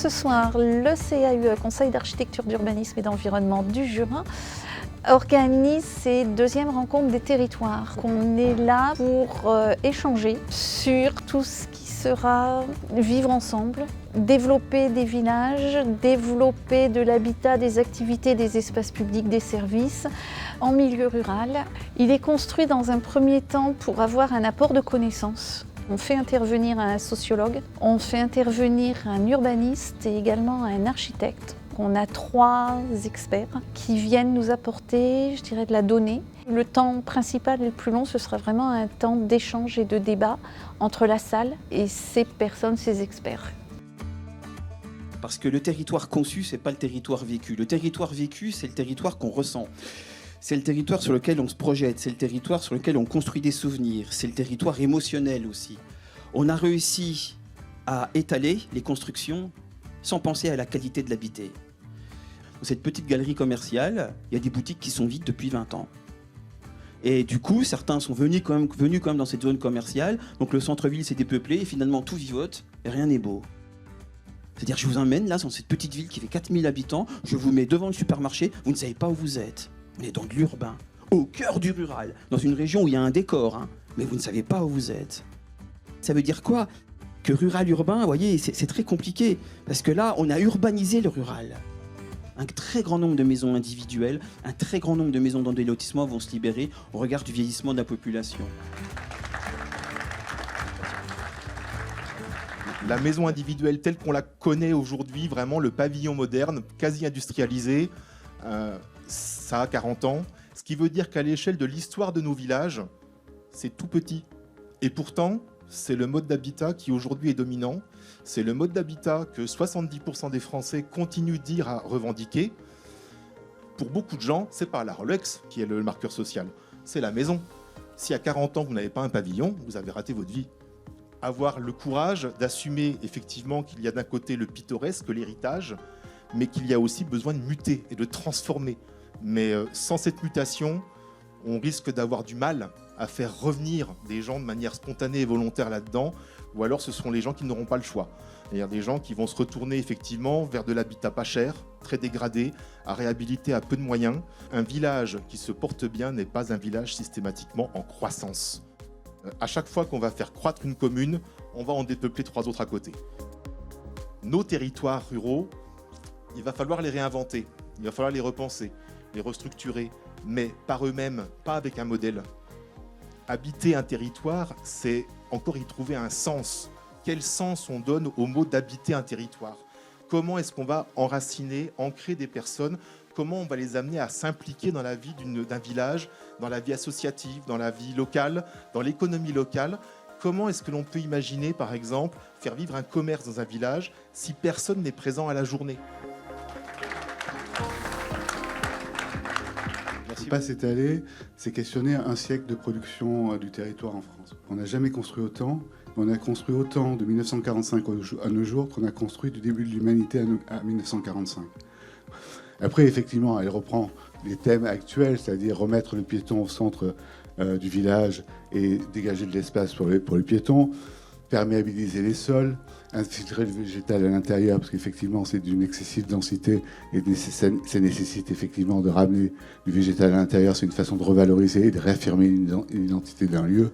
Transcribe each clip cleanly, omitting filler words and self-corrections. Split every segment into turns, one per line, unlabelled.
ce soir, le CAUE, Conseil d'architecture, d'urbanisme et d'environnement du Jura, organise ses deuxièmes rencontres des territoires. On est là pour échanger sur tout ce qui sera vivre ensemble, développer des villages, développer de l'habitat, des activités, des espaces publics, des services en milieu rural. Il est construit dans un premier temps pour avoir un apport de connaissances. On fait intervenir un sociologue, on fait intervenir un urbaniste et également un architecte. On a 3 experts qui viennent nous apporter, je dirais, de la donnée. Le temps principal et le plus long, ce sera vraiment un temps d'échange et de débat entre la salle et ces personnes, ces experts.
Parce que le territoire conçu, c'est pas le territoire vécu. Le territoire vécu, c'est le territoire qu'on ressent. C'est le territoire sur lequel on se projette, c'est le territoire sur lequel on construit des souvenirs, c'est le territoire émotionnel aussi. On a réussi à étaler les constructions sans penser à la qualité de l'habité. Dans cette petite galerie commerciale, il y a des boutiques qui sont vides depuis 20 ans. Et du coup, certains sont venus quand même dans cette zone commerciale, donc le centre-ville s'est dépeuplé et finalement tout vivote et rien n'est beau. C'est-à-dire je vous emmène là dans cette petite ville qui fait 4000 habitants, je vous mets devant le supermarché, vous ne savez pas où vous êtes. On est dans de l'urbain, au cœur du rural, dans une région où il y a un décor, mais vous ne savez pas où vous êtes. Ça veut dire quoi? Que rural-urbain, vous voyez, c'est très compliqué, parce que là, on a urbanisé le rural. Un très grand nombre de maisons individuelles, un très grand nombre de maisons dans des lotissements vont se libérer au regard du vieillissement de la population.
La maison individuelle telle qu'on la connaît aujourd'hui, vraiment le pavillon moderne, quasi industrialisé, ça a 40 ans, ce qui veut dire qu'à l'échelle de l'histoire de nos villages, c'est tout petit. Et pourtant, c'est le mode d'habitat qui aujourd'hui est dominant. C'est le mode d'habitat que 70% des Français continuent de dire à revendiquer. Pour beaucoup de gens, c'est pas la Rolex qui est le marqueur social, c'est la maison. Si à 40 ans, vous n'avez pas un pavillon, vous avez raté votre vie. Avoir le courage d'assumer effectivement qu'il y a d'un côté le pittoresque, l'héritage, mais qu'il y a aussi besoin de muter et de transformer. Mais sans cette mutation, on risque d'avoir du mal à faire revenir des gens de manière spontanée et volontaire là-dedans, ou alors ce seront les gens qui n'auront pas le choix. C'est-à-dire des gens qui vont se retourner effectivement vers de l'habitat pas cher, très dégradé, à réhabiliter à peu de moyens. Un village qui se porte bien n'est pas un village systématiquement en croissance. À chaque fois qu'on va faire croître une commune, on va en dépeupler 3 autres à côté. Nos territoires ruraux, il va falloir les réinventer, il va falloir les repenser, les restructurer, mais par eux-mêmes, pas avec un modèle. Habiter un territoire, c'est encore y trouver un sens. Quel sens on donne au mot d'habiter un territoire? Comment est-ce qu'on va enraciner, ancrer des personnes? Comment on va les amener à s'impliquer dans la vie d'un village, dans la vie associative, dans la vie locale, dans l'économie locale? Comment est-ce que l'on peut imaginer, par exemple, faire vivre un commerce dans un village si personne n'est présent à la journée?
Ne pas s'étaler, c'est questionner un siècle de production du territoire en France. On n'a jamais construit autant. On a construit autant de 1945 à nos jours qu'on a construit du début de l'humanité à 1945. Après, effectivement, elle reprend les thèmes actuels, c'est-à-dire remettre le piéton au centre du village et dégager de l'espace pour les piétons, perméabiliser les sols, infiltrer le végétal à l'intérieur, parce qu'effectivement, c'est d'une excessive densité et ça nécessite effectivement de ramener du végétal à l'intérieur. C'est une façon de revaloriser et de réaffirmer l'identité d'un lieu.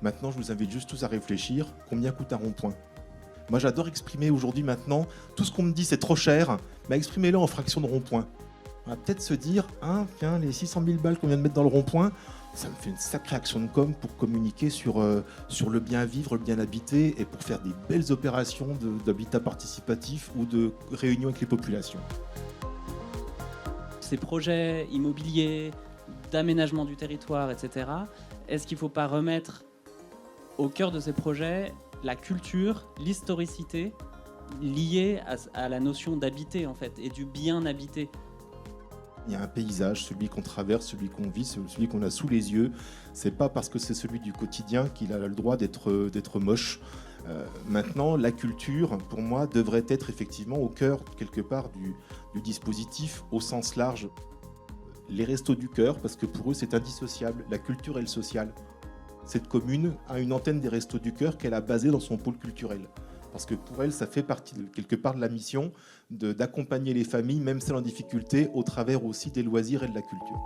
Maintenant, je vous invite juste tous à réfléchir. Combien coûte un rond-point? Moi, j'adore exprimer aujourd'hui, maintenant, tout ce qu'on me dit, c'est trop cher, mais exprimez-le en fraction de rond-point. On va peut-être se dire, tiens, les 600 000 balles qu'on vient de mettre dans le rond-point, ça me fait une sacrée action de com pour communiquer sur le bien vivre, le bien habiter, et pour faire des belles opérations d'habitat participatif ou de réunion avec les populations.
Ces projets immobiliers, d'aménagement du territoire, etc., est-ce qu'il ne faut pas remettre au cœur de ces projets la culture, l'historicité liée à la notion d'habiter, en fait, et du bien habité?
Il y a un paysage, celui qu'on traverse, celui qu'on vit, celui qu'on a sous les yeux. C'est pas parce que c'est celui du quotidien qu'il a le droit d'être moche. Maintenant, la culture, pour moi, devrait être effectivement au cœur, quelque part, du dispositif, au sens large. Les restos du cœur, parce que pour eux, c'est indissociable, la culture et le social. Cette commune a une antenne des restos du cœur qu'elle a basée dans son pôle culturel. Parce que pour elle, ça fait partie quelque part de la mission d'accompagner les familles, même celles en difficulté, au travers aussi des loisirs et de la culture.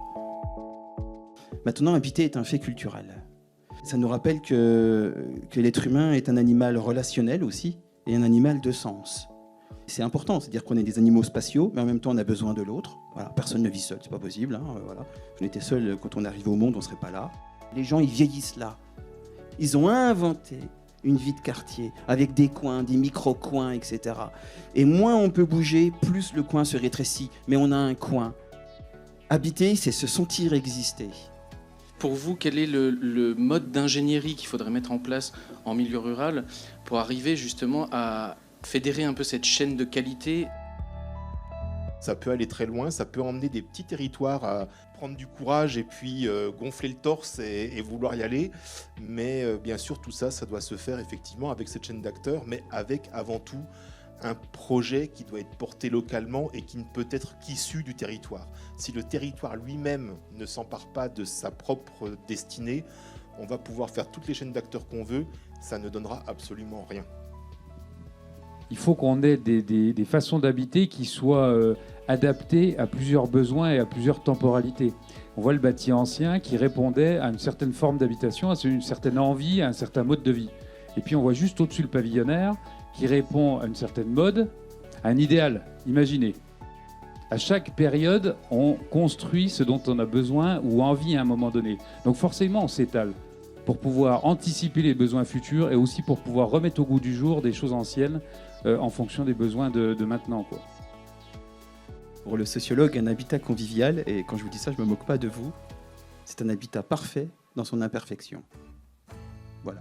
Maintenant, habiter est un fait culturel. Ça nous rappelle que l'être humain est un animal relationnel aussi, et un animal de sens. C'est important, c'est-à-dire qu'on est des animaux spatiaux, mais en même temps on a besoin de l'autre. Voilà, personne ne vit seul, c'est pas possible. Voilà. Si on était seul quand on arrivait au monde, on serait pas là. Les gens, ils vieillissent là. Ils ont inventé une vie de quartier, avec des coins, des micro-coins, etc. Et moins on peut bouger, plus le coin se rétrécit. Mais on a un coin. Habiter, c'est se sentir exister.
Pour vous, quel est le mode d'ingénierie qu'il faudrait mettre en place en milieu rural pour arriver justement à fédérer un peu cette chaîne de qualité?
Ça peut aller très loin, ça peut emmener des petits territoires à prendre du courage et puis gonfler le torse et vouloir y aller. Mais bien sûr, tout ça, ça doit se faire effectivement avec cette chaîne d'acteurs, mais avec avant tout un projet qui doit être porté localement et qui ne peut être qu'issu du territoire. Si le territoire lui-même ne s'empare pas de sa propre destinée, on va pouvoir faire toutes les chaînes d'acteurs qu'on veut, ça ne donnera absolument rien.
Il faut qu'on ait des façons d'habiter qui soient adaptées à plusieurs besoins et à plusieurs temporalités. On voit le bâti ancien qui répondait à une certaine forme d'habitation, à une certaine envie, à un certain mode de vie. Et puis on voit juste au-dessus le pavillonnaire qui répond à une certaine mode, à un idéal imaginé. À chaque période, on construit ce dont on a besoin ou envie à un moment donné. Donc forcément, on s'étale pour pouvoir anticiper les besoins futurs et aussi pour pouvoir remettre au goût du jour des choses anciennes en fonction des besoins de maintenant, quoi.
Pour le sociologue, un habitat convivial, et quand je vous dis ça, je ne me moque pas de vous, c'est un habitat parfait dans son imperfection. Voilà.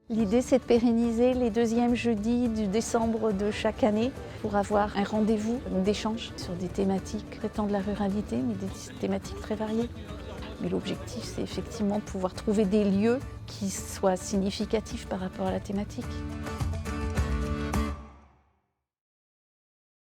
L'idée, c'est de pérenniser les deuxièmes jeudis du décembre de chaque année pour avoir un rendez-vous d'échange sur des thématiques traitant de la ruralité, mais des thématiques très variées. Mais l'objectif, c'est effectivement de pouvoir trouver des lieux qui soient significatifs par rapport à la thématique.